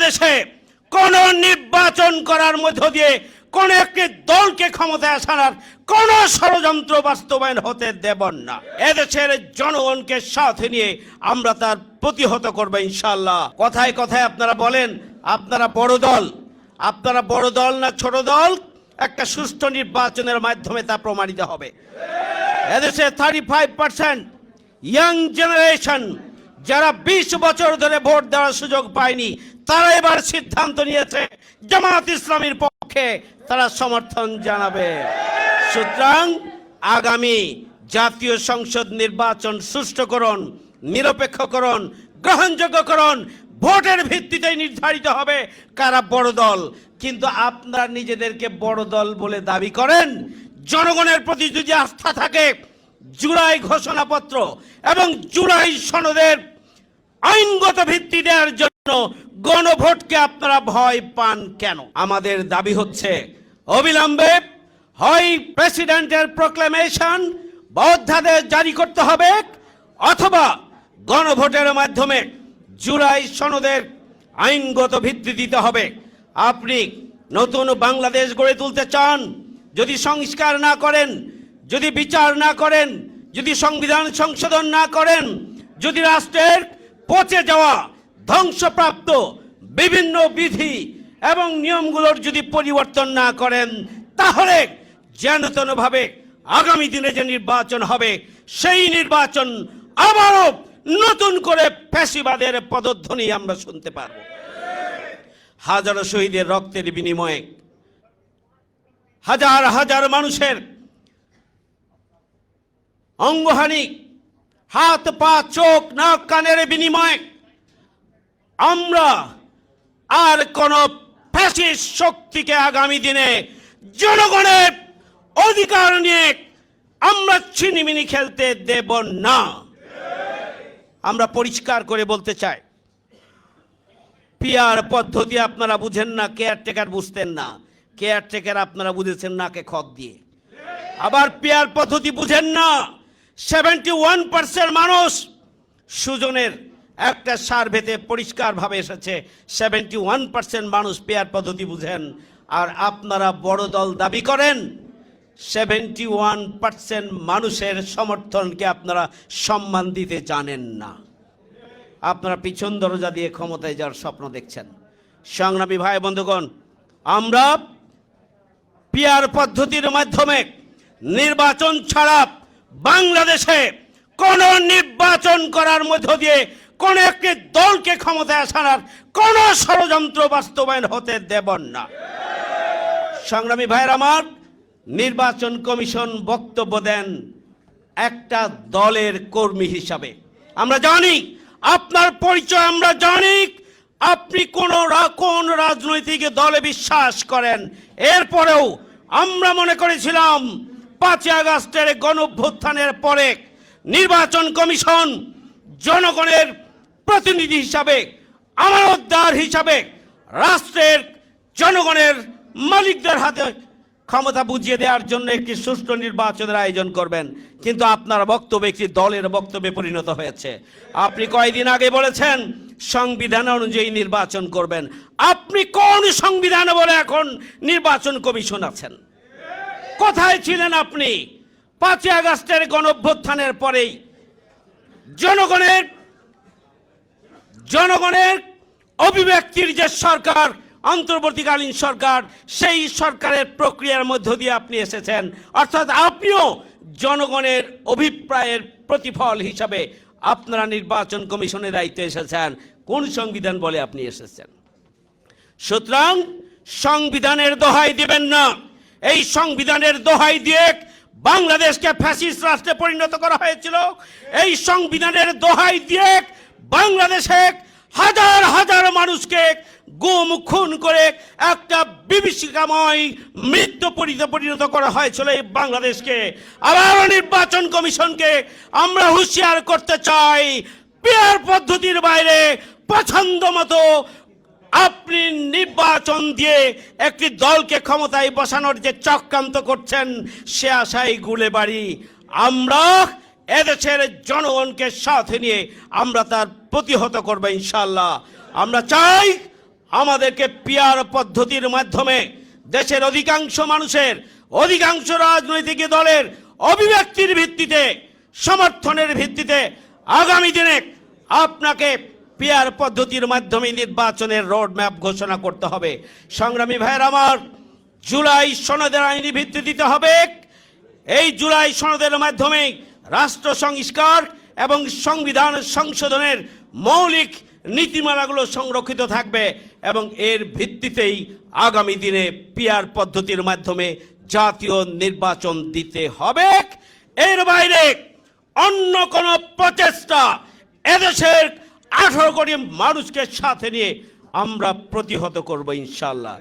বাংলাদেশে কোন নির্বাচন করার মধ্য দিয়ে কোন একটি দলকে ক্ষমতায় আসার কোন ষড়যন্ত্র বাস্তবায়ন হতে দেব না। এদেশের জনগণকে সাথে নিয়ে আমরা তার প্রতিহত করব ইনশাআল্লাহ। কথায় কথায় আপনারা বলেন আপনারা বড় দল, আপনারা বড় দল না ছোট দল, একটা সুষ্ঠু নির্বাচনের মাধ্যমে তা প্রমাণিত হবে। এদেশে 35% ইয়াং জেনারেশন যারা 20 বছর ধরে ভোট দেওয়ার সুযোগ পায়নি, তারা এবার সিদ্ধান্ত নিয়েছে জামাত ইসলামীর পক্ষে তারা সমর্থন জানাবে। সুতরাং আগামী জাতীয় সংসদ নির্বাচন সুষ্ঠুকরণ, নিরপেক্ষকরণ, গ্রহণযোগ্যকরণ, ভোটের ভিত্তিতে নির্ধারিত হবে কারা বড় দল। কিন্তু আপনারা নিজেদেরকে বড় দল বলে দাবি করেন, জনগণের প্রতি যদি আস্থা থাকে, জুলাই ঘোষণাপত্র এবং জুলাই সনদের আইনগত ভিত্তি দেওয়ার জন্য গণভোটকে আপনারা ভয় পান কেন? আমাদের দাবি হচ্ছে অবিলম্বে হয় প্রেসিডেন্টের প্রক্লেমেশন বা অধ্যাদেশ জারি করতে হবে, অথবা গণভোটের মাধ্যমে জুলাই সনদের আইনগত ভিত্তি দিতে হবে। আপনি নতুন বাংলাদেশ গড়ে তুলতে চান, যদি সংস্কার না করেন, যদি বিচার না করেন, যদি সংবিধান সংশোধন না করেন, যদি রাষ্ট্রের পচে যাওয়া ধ্বংসপ্রাপ্ত বিভিন্ন বিধি এবং নিয়মগুলোর যদি পরিবর্তন না করেন, তাহলে যেনতেনভাবে আগামী দিনে যে নির্বাচন হবে সেই নির্বাচন আবারও নতুন করে ফ্যাসিবাদের পদধ্বনি আমরা শুনতে পারব। হাজারো শহীদের রক্তের বিনিময়ে, হাজার হাজার মানুষের অঙ্গহানি, হাত পা চোখ নাক কানের বিনিময়ে আমরা আর কোন ফ্যাসিস্ট শক্তিকে আগামী দিনে জনগণের অধিকার নিয়ে আমরা ছিনিমিনি খেলতে দেব না। আমরা পরিষ্কার করে বলতে চাই, পিআর পদ্ধতি আপনারা বুঝেন না, কেয়ারটেকার বুঝতেন না। কেয়ারটেকার আপনারা বুঝেছেন নাকে খত দিয়ে, আবার পিআর পদ্ধতি বুঝেন না। 71% মানুষ, সুজনের একটা সার্ভেতে পরিষ্কারভাবে এসেছে 71% মানুষ পিআর পদ্ধতি বুঝেন। আর আপনারা বড় দল দাবি করেন, 71% মানুষের সমর্থনকে আপনারা সম্মান দিতে জানেন না। আপনারা পিছন দরজা দিয়ে ক্ষমতায় যাওয়ার স্বপ্ন দেখছেন। সংগ্রামী ভাই বন্ধুগণ, আমরা পিআর পদ্ধতির মাধ্যমে নির্বাচন ছাড়া বাংলাদেশে কোন নির্বাচন করার মধ্য দিয়ে কোন একটি দলকে ক্ষমতায় আসার কোন ষড়যন্ত্র বাস্তবায়ন হতে দেব না। সংগ্রামী ভাইয়ের আমার, নির্বাচন কমিশন বক্তব্য দেন একটা দলের কর্মী হিসাবে। আমরা জানি আপনার পরিচয়, আমরা জানি আপনি কোন রাজনৈতিক দলে বিশ্বাস করেন। এরপরেও আমরা মনে করেছিলাম 5 আগস্টের গণঅভ্যুত্থানের পরে নির্বাচন কমিশন জনগণের প্রতিনিধি হিসাবে, আমানতদার হিসাবে রাষ্ট্রের জনগণের মালিকদের হাতে ক্ষমতা বুঝিয়ে দেওয়ার জন্য একটি সুষ্ঠু নির্বাচনের আয়োজন করবেন। কিন্তু আপনার বক্তব্য একটি দলের বক্তব্যে পরিণত হয়েছে। আপনি কয়েকদিন আগে বলেছেন সংবিধান অনুযায়ী নির্বাচন করবেন। আপনি কোন সংবিধান বলে এখন নির্বাচন কমিশন আছেন? কোথায় ছিলেন আপনি 5 আগস্টের গণঅভ্যুত্থানের পরেই? জনগণের অভিব্যক্তির যে সরকার, অন্তর্বর্তীকালীন সরকার, সেই সরকারের প্রক্রিয়ার মধ্য দিয়ে আপনি এসেছেন। অর্থাৎ আপনিও জনগণের অভিপ্রায়ের প্রতিফল হিসাবে আপনারা নির্বাচন কমিশনের দায়িত্বে এসেছেন। কোন সংবিধান বলে আপনি এসেছেন? সুতরাং সংবিধানের দোহাই দিবেন না। এই সংবিধানের দোহাই দিয়ে বাংলাদেশকে ফ্যাসিস্ট রাষ্ট্রে পরিণত করা হয়েছিল। এই সংবিধানের দোহাই দিয়ে বাংলাদেশে হাজার হাজার মানুষকে গুম খুন করে একটা বিভীষিকাময় মৃত্যু পরিণত করা হয়েছিল এই বাংলাদেশকে। আবার নির্বাচন কমিশনকে আমরা হুঁশিয়ার করতে চাই, পিআর পদ্ধতির বাইরে পছন্দ মতো আপনি নির্বাচন দিয়ে একটি দলকে ক্ষমতায় বসানোর যে চক্রান্ত করছেন, সে আশায় গুলে বাড়ি। আমরা এদেশের জনগণকে সাথে নিয়ে আমরা তার প্রতিহত করব ইনশাআল্লাহ। আমরা চাই আমাদেরকে পিআর পদ্ধতির মাধ্যমে দেশের অধিকাংশ মানুষের, অধিকাংশ রাজনৈতিক দলের অভিব্যক্তির ভিত্তিতে, সমর্থনের ভিত্তিতে আগামী দিনে আপনাকে পিআর পদ্ধতির মাধ্যমে নির্বাচনের রোড ম্যাপ ঘোষণা করতে হবে। সংগ্রামী ভাইয়ের আমার, জুলাই সনদের আইনি ভিত্তি দিতে হবে। এই জুলাই সনদের মাধ্যমে রাষ্ট্র সংস্কার এবং সংবিধান সংশোধনের মৌলিক নীতিমালাগুলো সংরক্ষিত থাকবে এবং এর ভিত্তিতেই আগামী দিনে পিআর পদ্ধতির মাধ্যমে জাতীয় নির্বাচন দিতে হবে। এর বাইরে অন্য কোনো প্রচেষ্টা এদেশের 18 কোটি মানুষকে সাথে নিয়ে আমরা প্রতিহত করব ইনশাআল্লাহ।